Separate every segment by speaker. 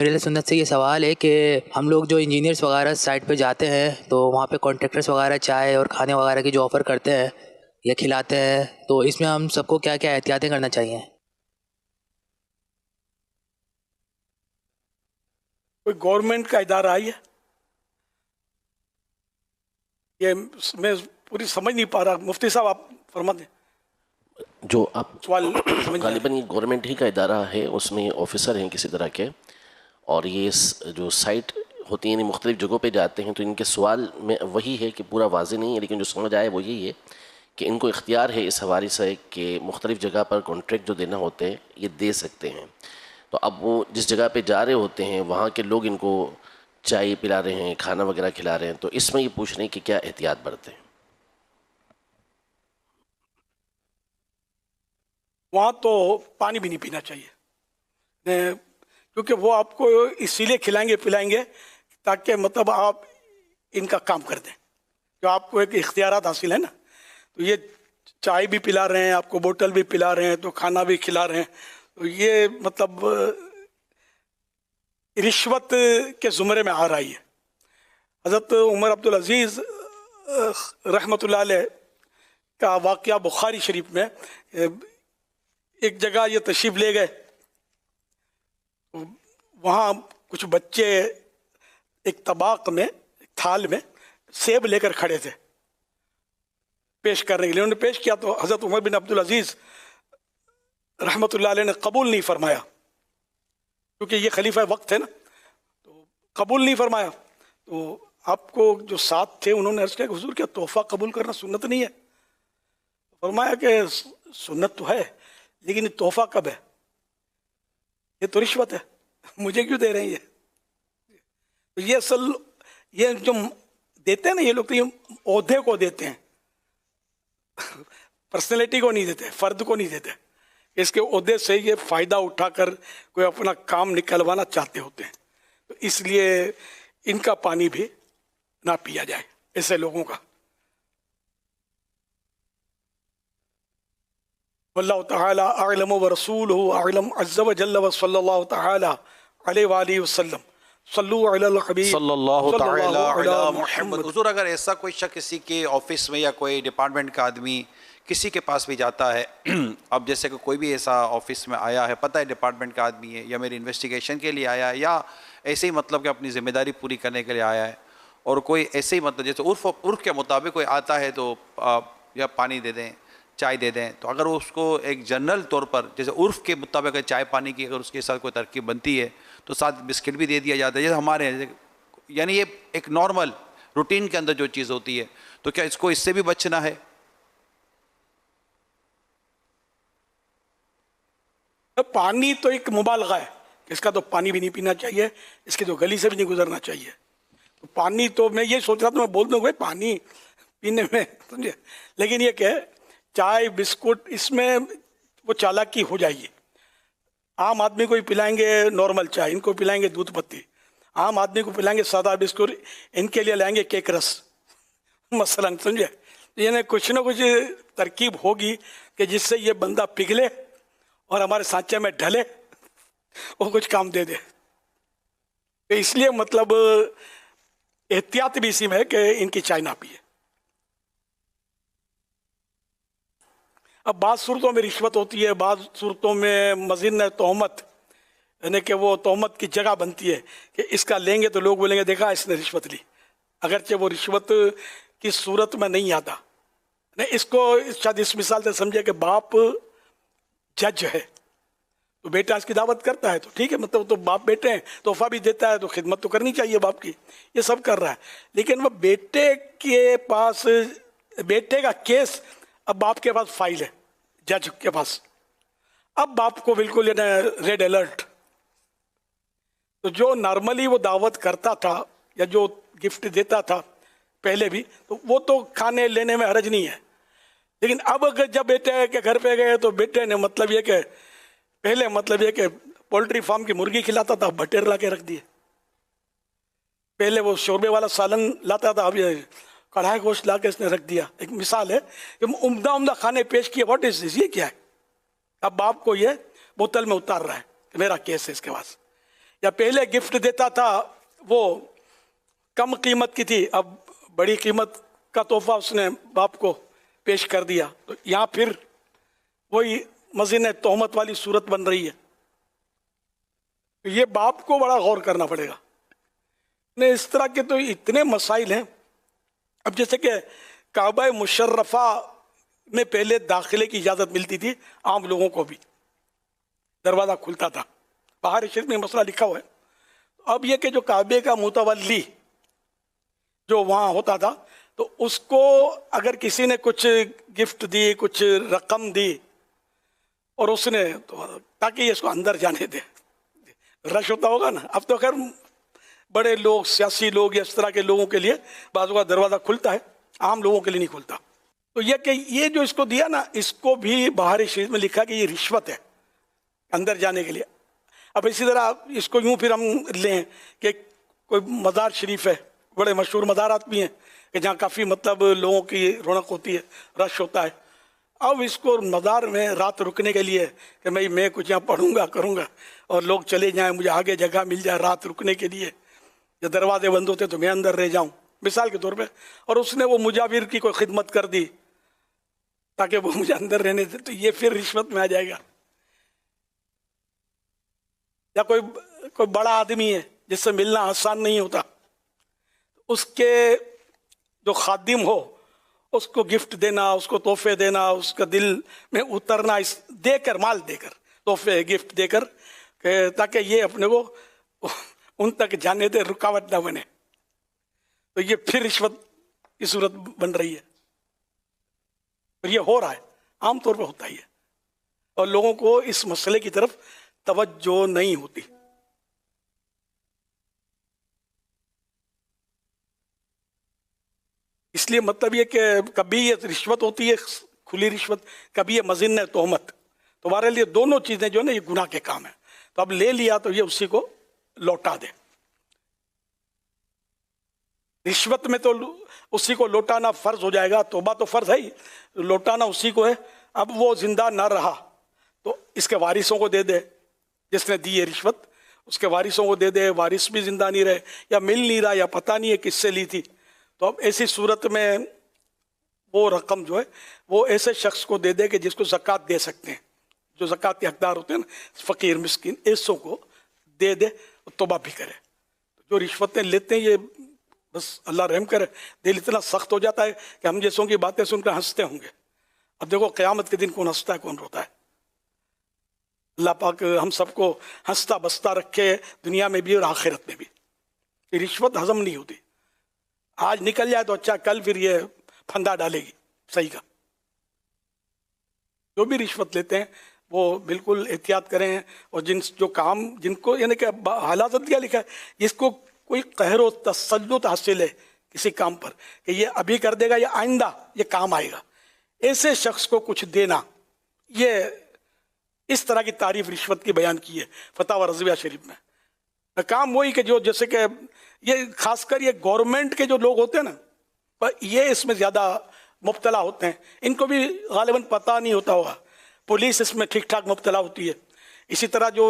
Speaker 1: اہل سنت سے یہ سوال ہے کہ ہم لوگ جو انجینئرس وغیرہ سائٹ پہ جاتے ہیں تو وہاں پہ کانٹریکٹرس وغیرہ چائے اور کھانے وغیرہ کی جو آفر کرتے ہیں یا کھلاتے ہیں، تو اس میں ہم سب کو کیا کیا احتیاطیں کرنا چاہیے؟
Speaker 2: کوئی گورنمنٹ کا ادارہ ہے یہ میں پوری سمجھ نہیں پا رہا. مفتی صاحب آپ فرما دیں.
Speaker 3: جو آپ
Speaker 2: سوال سمجھ میں
Speaker 3: غالباً یہ گورنمنٹ ہی کا ادارہ ہے، اس میں آفیسر ہیں کسی طرح کے، اور یہ جو سائٹ ہوتی ہیں یعنی مختلف جگہوں پہ جاتے ہیں، تو ان کے سوال میں وہی ہے کہ پورا واضح نہیں ہے، لیکن جو سمجھ آئے وہ یہی ہے کہ ان کو اختیار ہے اس حوالے سے کہ مختلف جگہ پر کانٹریکٹ جو دینا ہوتے ہیں یہ دے سکتے ہیں. تو اب وہ جس جگہ پہ جا رہے ہوتے ہیں وہاں کے لوگ ان کو چائے پلا رہے ہیں، کھانا وغیرہ کھلا رہے ہیں، تو اس میں یہ پوچھ رہے ہیں کہ کیا احتیاط برتیں.
Speaker 2: وہاں تو پانی بھی نہیں پینا چاہیے، کیونکہ وہ آپ کو اسی لیے کھلائیں گے پلائیں گے تاکہ مطلب آپ ان کا کام کر دیں، جو آپ کو ایک اختیارات حاصل ہے نا. تو یہ چائے بھی پلا رہے ہیں، آپ کو بوتل بھی پلا رہے ہیں، تو کھانا بھی کھلا رہے ہیں، تو یہ مطلب رشوت کے زمرے میں آ رہی ہے. حضرت عمر عبدالعزیز رحمۃ اللہ علیہ کا واقعہ بخاری شریف میں، ایک جگہ یہ تشریف لے گئے، وہاں کچھ بچے ایک طباق میں، ایک تھال میں سیب لے کر کھڑے تھے پیش کرنے کے لیے. انہوں نے پیش کیا تو حضرت عمر بن عبدالعزیز رحمۃ اللہ علیہ نے قبول نہیں فرمایا، کیونکہ یہ خلیفہ وقت تھے نا، تو قبول نہیں فرمایا. تو آپ کو جو ساتھ تھے انہوں نے عرض کیا کہ حضور کیا تحفہ قبول کرنا سنت نہیں ہے؟ فرمایا کہ سنت تو ہے، لیکن یہ تحفہ کب ہے؟ یہ تو رشوت ہے، مجھے کیوں دے رہے ہیں؟ تو یہ اصل یہ جو دیتے ہیں نا یہ لوگ، تو یہ عہدے کو دیتے ہیں، پرسنالٹی کو نہیں دیتے، فرد کو نہیں دیتے. اس کے عہدے سے یہ فائدہ اٹھا کر کوئی اپنا کام نکلوانا چاہتے ہوتے ہیں، تو اس لیے ان کا پانی بھی نہ پیا جائے ایسے لوگوں کا. واللہ تعالی اعلم ورسولہ اعلم عز وجل وصلی اللہ تعالی علیہ وآلہ وسلم. صلو علی الحبیب
Speaker 4: صلی اللہ تعالی علی محمد.
Speaker 2: محمد.
Speaker 4: حضور اگر ایسا کوئی شخص کسی کے آفس میں یا کوئی ڈپارٹمنٹ کا آدمی کسی کے پاس بھی جاتا ہے، اب جیسے کہ کوئی بھی ایسا آفس میں آیا ہے، پتہ ہے ڈپارٹمنٹ کا آدمی ہے یا میری انویسٹیگیشن کے لیے آیا ہے یا ایسے ہی مطلب کہ اپنی ذمہ داری پوری کرنے کے لیے آیا ہے، اور کوئی ایسے ہی مطلب جیسے عرف کے مطابق کوئی آتا ہے تو یا پانی دے دیں، چائے دے دیں، تو اگر اس کو ایک جنرل طور پر جیسے عرف کے مطابق چائے پانی کی اگر اس کے ساتھ کوئی ترکیب بنتی ہے تو ساتھ بسکٹ بھی دے دیا جاتا ہے جیسے ہمارے، یعنی یہ ایک نارمل روٹین کے اندر جو چیز ہوتی ہے، تو کیا اس کو اس سے بھی بچنا ہے؟
Speaker 2: پانی تو ایک مبالغہ ہے، اس کا تو پانی بھی نہیں پینا چاہیے، اس کے تو گلی سے بھی نہیں گزرنا چاہیے. تو پانی تو میں یہ سوچ رہا تھا میں بول دوں گا پانی پینے میں، سمجھے، لیکن یہ کہ چائے بسکٹ اس میں وہ چالاکی ہو جائے گی. عام آدمی کو ہی پلائیں گے نارمل چائے، ان کو پلائیں گے دودھ پتی، عام آدمی کو پلائیں گے سادہ بسکٹ، ان کے لیے لائیں گے کیک رس مثلاً، سمجھے. یعنی کچھ نہ کچھ ترکیب ہوگی کہ جس سے یہ بندہ پگھلے اور ہمارے سانچے میں ڈھلے، وہ کچھ کام دے دے. تو اس لیے مطلب احتیاط بھی اسی میں ہے کہ ان کی چائے نہ پیے. اب بعض صورتوں میں رشوت ہوتی ہے، بعض صورتوں میں مزن تہمت، یعنی کہ وہ تہمت کی جگہ بنتی ہے کہ اس کا لیں گے تو لوگ بولیں گے دیکھا اس نے رشوت لی، اگرچہ وہ رشوت کی صورت میں نہیں آتا. نہیں، اس کو شاید اس مثال سے سمجھے کہ باپ جج ہے تو بیٹا اس کی دعوت کرتا ہے تو ٹھیک ہے، مطلب تو باپ بیٹے ہیں، تحفہ بھی دیتا ہے تو خدمت تو کرنی چاہیے باپ کی، یہ سب کر رہا ہے. لیکن وہ بیٹے کے پاس، بیٹے کا کیس اب باپ کے پاس فائل ہے جج کے پاس، اب باپ کو بالکل ریڈ الرٹ. تو جو نارملی وہ دعوت کرتا تھا یا جو گفٹ دیتا تھا پہلے بھی، تو وہ تو کھانے لینے میں حرج نہیں ہے. لیکن اب اگر جب بیٹے کے گھر پہ گئے تو بیٹے نے مطلب یہ کہ پہلے مطلب یہ کہ پولٹری فارم کی مرغی کھلاتا تھا، بٹیر لا کے رکھ دیے. پہلے وہ شوربے والا سالن لاتا تھا، اب یہ کڑھائی گوشت لا کے اس نے رکھ دیا. ایک مثال ہے کہ عمدہ عمدہ کھانے پیش کیے، واٹ از دس، یہ کیا ہے؟ اب باپ کو یہ بوتل میں اتار رہا ہے کہ میرا کیس ہے اس کے پاس. یا پہلے گفٹ دیتا تھا وہ کم قیمت کی تھی، اب بڑی قیمت کا تحفہ اس نے باپ کو پیش کر دیا، تو یہاں پھر وہی مزن تہمت والی صورت بن رہی ہے. یہ باپ کو بڑا غور کرنا پڑے گا. اس طرح کے تو اتنے مسائل ہیں. اب جیسے کہ کعبہ مشرفہ میں پہلے داخلے کی اجازت ملتی تھی عام لوگوں کو بھی، دروازہ کھلتا تھا، باہر شریف میں مسئلہ لکھا ہوا ہے. اب یہ کہ جو کعبے کا متولی جو وہاں ہوتا تھا، تو اس کو اگر کسی نے کچھ گفٹ دی، کچھ رقم دی، اور اس نے تاکہ یہ اس کو اندر جانے دے، رش ہوتا ہوگا نا. اب تو خیر بڑے لوگ، سیاسی لوگ یا اس طرح کے لوگوں کے لیے بعض کا دروازہ کھلتا ہے، عام لوگوں کے لیے نہیں کھلتا. تو یہ کہ یہ جو اس کو دیا نا، اس کو بھی باہر شریف میں لکھا کہ یہ رشوت ہے اندر جانے کے لیے. اب اسی طرح اس کو یوں پھر ہم لیں کہ کوئی مزار شریف ہے، بڑے مشہور مزارات بھی ہیں کہ جہاں کافی مطلب لوگوں کی رونق ہوتی ہے، رش ہوتا ہے. اب اس کو مزار میں رات رکنے کے لیے کہ میں کچھ یہاں پڑھوں گا کروں گا اور لوگ چلے جائیں، مجھے آگے جگہ مل جائے رات رکنے کے لیے، جب دروازے بند ہوتے تو میں اندر رہ جاؤں مثال کے طور پہ، اور اس نے وہ مجاور کی کوئی خدمت کر دی تاکہ وہ مجھے اندر رہنے دے، تو یہ پھر رشوت میں آ جائے گا. یا کوئی بڑا آدمی ہے جس سے ملنا آسان نہیں ہوتا، اس کے جو خادم ہو اس کو گفٹ دینا، اس کو تحفے دینا، اس کا دل میں اترنا، اس دے کر، مال دے کر، تحفے گفٹ دے کر، تاکہ یہ اپنے کو ان تک جانے دے، رکاوٹ نہ بنے. تو یہ پھر رشوت کی صورت بن رہی ہے. اور یہ ہو رہا ہے، عام طور پہ ہوتا ہی ہے، اور لوگوں کو اس مسئلے کی طرف توجہ نہیں ہوتی. اس لیے مطلب یہ کہ کبھی یہ رشوت ہوتی ہے کھلی رشوت، کبھی یہ مزن تہمت. تمہارے لیے دونوں چیزیں جو ہے نا یہ گناہ کے کام ہیں. تو اب لے لیا تو یہ اسی کو لوٹا دے. رشوت میں تو اسی کو لوٹانا فرض ہو جائے گا، توبہ تو فرض ہے ہی، لوٹانا اسی کو ہے. اب وہ زندہ نہ رہا تو اس کے وارثوں کو دے دے، جس نے دی ہے رشوت اس کے وارثوں کو دے دے. وارث بھی زندہ نہیں رہے یا مل نہیں رہا یا پتہ نہیں ہے کس سے لی تھی، تو اب ایسی صورت میں وہ رقم جو ہے وہ ایسے شخص کو دے دے کہ جس کو زکوٰۃ دے سکتے ہیں، جو زکوٰۃ کے حقدار ہوتے ہیں نا، فقیر مسکین، ایسوں کو دے دے، توبہ بھی کرے. جو رشوتیں لیتے ہیں یہ بس اللہ رحم کرے، دل اتنا سخت ہو جاتا ہے کہ ہم جیسوں کی باتیں سن کر ہنستے ہوں گے. اب دیکھو قیامت کے دن کون ہنستا ہے کون روتا ہے. اللہ پاک ہم سب کو ہنستا بستا رکھے، دنیا میں بھی اور آخرت میں بھی. یہ رشوت ہضم نہیں ہوتی، آج نکل جائے تو اچھا، کل پھر یہ پھندا ڈالے گی. صحیح کا جو بھی رشوت لیتے ہیں وہ بالکل احتیاط کریں. اور جن کو یعنی کہ حالات کیا لکھا ہے، جس کو کوئی قہر و تسلط حاصل ہے کسی کام پر کہ یہ ابھی کر دے گا یا آئندہ یہ کام آئے گا، ایسے شخص کو کچھ دینا، یہ اس طرح کی تعریف رشوت کی بیان کی ہے فتاوی رضویہ شریف میں. کام وہی کہ جو جیسے کہ یہ خاص کر یہ گورنمنٹ کے جو لوگ ہوتے ہیں نا، یہ اس میں زیادہ مبتلا ہوتے ہیں. ان کو بھی غالباً پتہ نہیں ہوتا ہوگا. پولیس اس میں ٹھیک ٹھاک مبتلا ہوتی ہے، اسی طرح جو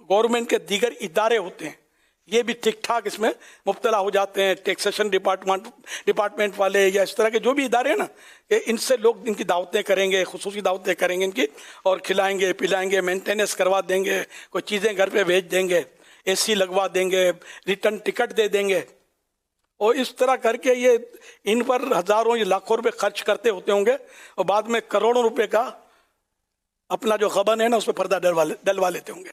Speaker 2: گورنمنٹ کے دیگر ادارے ہوتے ہیں یہ بھی ٹھیک ٹھاک اس میں مبتلا ہو جاتے ہیں. ٹیکسیشن ڈپارٹمنٹ والے یا اس طرح کے جو بھی ادارے ہیں نا، کہ ان سے لوگ ان کی دعوتیں کریں گے، خصوصی دعوتیں کریں گے ان کی، اور کھلائیں گے پلائیں گے، مینٹیننس کروا دیں گے، کوئی چیزیں گھر پہ بھیج دیں گے، اے سی لگوا دیں گے، ریٹرن ٹکٹ دے دیں گے. اور اس طرح کر کے یہ ان پر ہزاروں یا لاکھوں روپے خرچ کرتے ہوتے ہوں گے، اور بعد میں کروڑوں روپے کا اپنا جو غبن ہے نا اس پہ پردہ ڈلوا لیتے ہوں گے،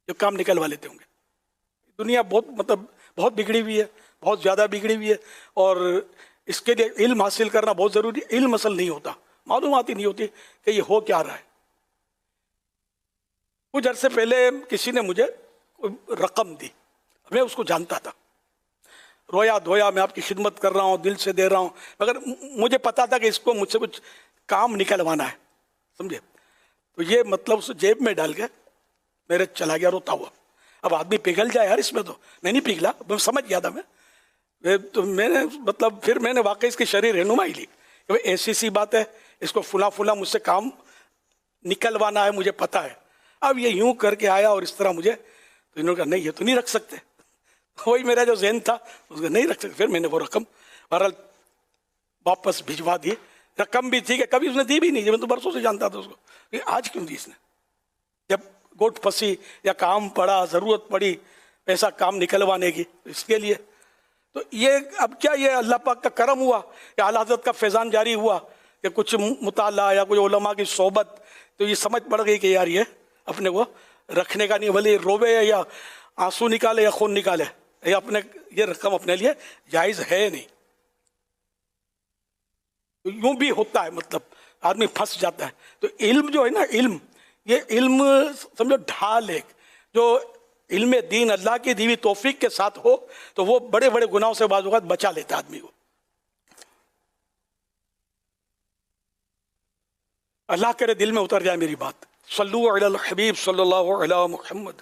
Speaker 2: جو کام نکلوا لیتے ہوں گے. دنیا بہت بگڑی ہوئی ہے، بہت زیادہ بگڑی ہوئی ہے. اور اس کے لیے علم حاصل کرنا بہت ضروری ہے. علم اصل نہیں ہوتا، معلومات ہی نہیں ہوتی کہ یہ ہو کیا رہا ہے. کچھ عرصے پہلے کسی نے مجھے رقم دی، میں اس کو جانتا تھا، رویا دھویا میں آپ کی خدمت کر رہا ہوں، دل سے دے رہا ہوں، مگر مجھے پتا تھا کہ اس کو مجھ سے کچھ کام نکلوانا ہے، سمجھے. تو یہ مطلب اس جیب میں ڈال کے میرے چلا گیا روتا ہوا. اب آدمی پگھل جائے یار اس میں، تو میں نہیں پگھلا، میں سمجھ گیا تھا. تو میں نے مطلب پھر میں نے واقعی اس کی شرعی رہنمائی لی کہ ایسی سی بات ہے، اس کو فلاں مجھ سے کام نکلوانا ہے، مجھے پتا ہے. اب یہ یوں کر کے آیا اور اس طرح مجھے تو انہوں نے کہا نہیں یہ تو نہیں رکھ سکتے. وہی میرا جو ذہن تھا اس کو نہیں رکھ سکتے. پھر میں نے وہ رقم بہرحال واپس بھجوا دی. رقم بھی تھی کہ کبھی اس نے دی بھی نہیں, میں تو برسوں سے جانتا تھا اس کو, کہ آج کیوں دی اس نے؟ جب گوٹ پھنسی یا کام پڑا, ضرورت پڑی پیسہ کام نکلوانے کی, اس کے لیے. تو یہ اب کیا یہ اللہ پاک کا کرم ہوا کہ اعلیٰ حضرت کا فیضان جاری ہوا کہ کچھ مطالعہ یا کچھ علماء کی صحبت, تو یہ سمجھ پڑ گئی کہ یار یہ اپنے کو رکھنے کا نہیں, بھلے روے یا آنسو نکالے یا خون نکالے, یہ اپنے یہ رقم اپنے لیے جائز ہے نہیں. یوں بھی ہوتا ہے, مطلب آدمی پھنس جاتا ہے. تو علم جو ہے نا, علم یہ علم سمجھو ڈھال ہے, جو علم دین اللہ کی دیوی توفیق کے ساتھ ہو تو وہ بڑے بڑے گناہوں سے بعض اوقات بچا لیتا ہے آدمی کو. اللہ کرے دل میں اتر جائے میری بات. صلو علی الحبیب صلی اللہ علی محمد.